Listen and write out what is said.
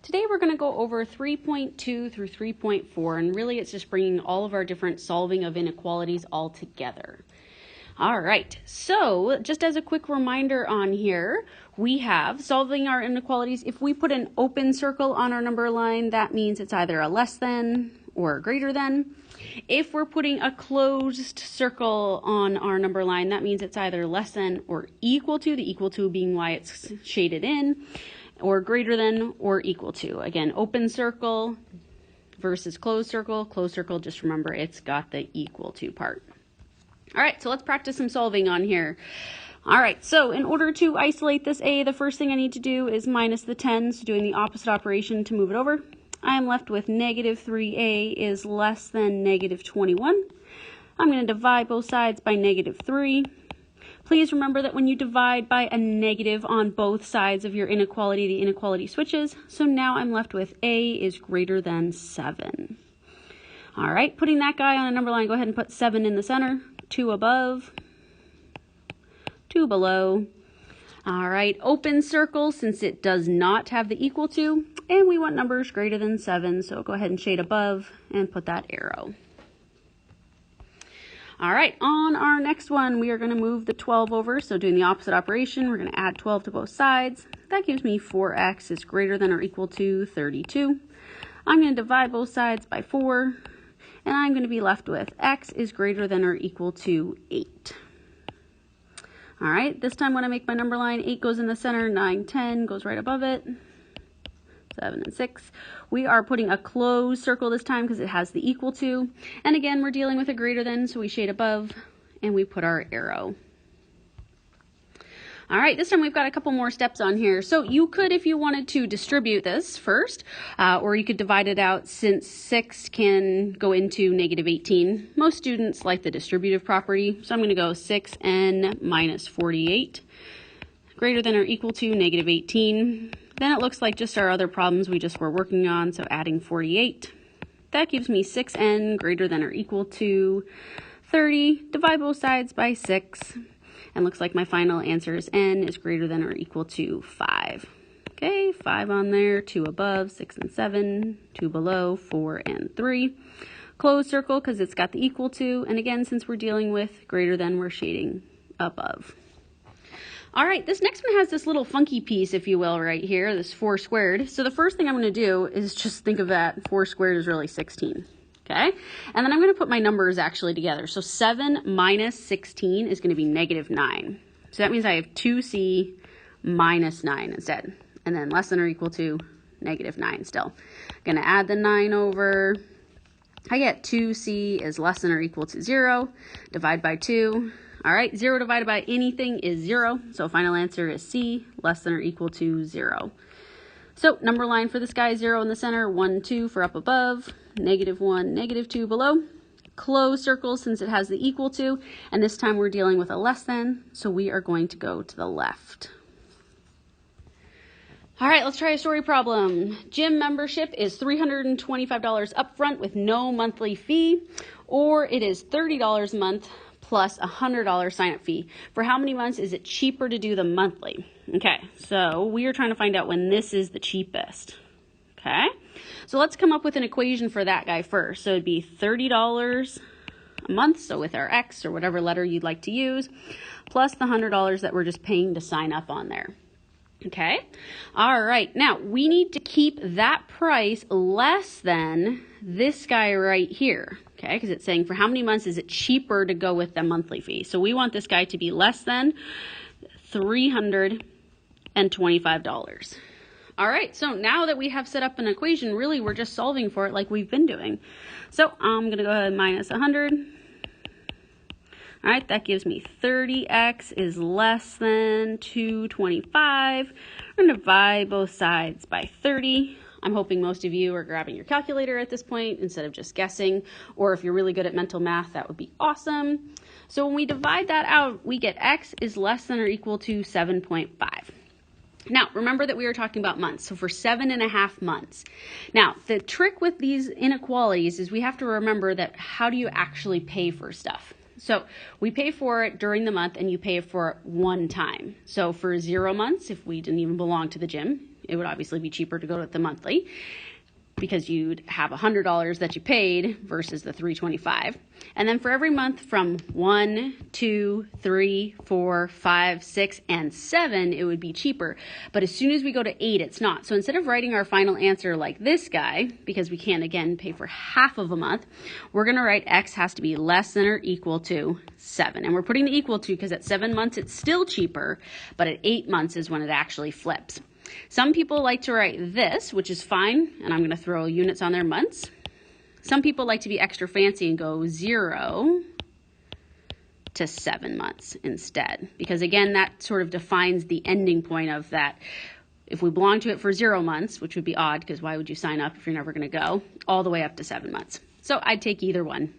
Today we're going to go over 3.2 through 3.4, and really it's just bringing all of our different solving of inequalities all together. All right, so just as a quick reminder on here, we have solving our inequalities. If we put an open circle on our number line, that means it's either a less than or a greater than. If we're putting a closed circle on our number line, that means it's either less than or equal to, the equal to being why it's shaded in, or greater than or equal to. Again, open circle versus closed circle. Closed circle, just remember it's got the equal to part. All right, so let's practice some solving on here. All right, so in order to isolate this a, the first thing I need to do is minus the 10, so doing the opposite operation to move it over. I am left with negative 3a is less than negative 21. I'm going to divide both sides by negative 3. Please remember that when you divide by a negative on both sides of your inequality, the inequality switches. So now I'm left with a is greater than 7. All right, putting that guy on a number line, go ahead and put 7 in the center, 2 above, 2 below. All right, open circle since it does not have the equal to, and we want numbers greater than 7, so go ahead and shade above and put that arrow. All right, on our next one, we are going to move the 12 over. So doing the opposite operation, we're going to add 12 to both sides. That gives me 4x is greater than or equal to 32. I'm going to divide both sides by 4, and I'm going to be left with x is greater than or equal to 8. All right, this time when I make my number line, 8 goes in the center, 9, 10 goes right above it. 7 and 6. We are putting a closed circle this time because it has the equal to. And again, we're dealing with a greater than, so we shade above and we put our arrow. All right, this time we've got a couple more steps on here. So you could, if you wanted to, distribute this first, or you could divide it out since 6 can go into negative 18. Most students like the distributive property, so I'm going to go 6n minus 48 greater than or equal to negative 18. Then it looks like just our other problems we just were working on, so adding 48. That gives me 6n greater than or equal to 30. Divide both sides by 6. And looks like my final answer is n is greater than or equal to 5. Okay, 5 on there, 2 above, 6 and 7, 2 below, 4 and 3. Closed circle because it's got the equal to. And again, since we're dealing with greater than, we're shading above. All right, this next one has this little funky piece, if you will, right here, this 4 squared. So the first thing I'm going to do is just think of that 4 squared is really 16, okay? And then I'm going to put my numbers actually together. So 7 minus 16 is going to be negative 9. So that means I have 2c minus 9 instead. And then less than or equal to negative 9 still. Going to add the 9 over. I get 2c is less than or equal to 0. Divide by 2. All right, 0 divided by anything is 0, so final answer is C, less than or equal to 0. So number line for this guy, 0 in the center, 1, 2 for up above, negative 1, negative 2 below. Closed circle since it has the equal to, and this time we're dealing with a less than, so we are going to go to the left. All right, let's try a story problem. Gym membership is $325 upfront with no monthly fee, or it is $30 a month plus a $100 sign-up fee. For how many months is it cheaper to do the monthly? Okay, so we are trying to find out when this is the cheapest. Okay, so let's come up with an equation for that guy first. So it'd be $30 a month, so with our X or whatever letter you'd like to use, plus the $100 that we're just paying to sign up on there. Okay, all right, now we need to keep that price less than this guy right here. Okay, because it's saying for how many months is it cheaper to go with the monthly fee. So we want this guy to be less than $325. All right, so now that we have set up an equation, really we're just solving for it like we've been doing. So I'm going to go ahead and minus 100. All right, that gives me 30x is less than 225. We're going to divide both sides by 30. I'm hoping most of you are grabbing your calculator at this point instead of just guessing, or if you're really good at mental math, that would be awesome. So when we divide that out, we get x is less than or equal to 7.5. Now, remember that we were talking about months, so for 7.5 months. Now, the trick with these inequalities is we have to remember that how do you actually pay for stuff? So we pay for it during the month and you pay for it one time. So for 0 months, if we didn't even belong to the gym, it would obviously be cheaper to go with the monthly, because you'd have $100 that you paid versus the $325. And then for every month from 1, 2, 3, 4, 5, 6, and 7, it would be cheaper. But as soon as we go to 8, it's not. So instead of writing our final answer like this guy, because we can't, again, pay for half of a month, we're going to write x has to be less than or equal to 7. And we're putting the equal to because at 7 months it's still cheaper, but at 8 months is when it actually flips. Some people like to write this, which is fine, and I'm going to throw units on their months. Some people like to be extra fancy and go 0 to 7 months instead, because again, that sort of defines the ending point of that. If we belong to it for 0 months, which would be odd, because why would you sign up if you're never going to go, all the way up to 7 months. So I'd take either one.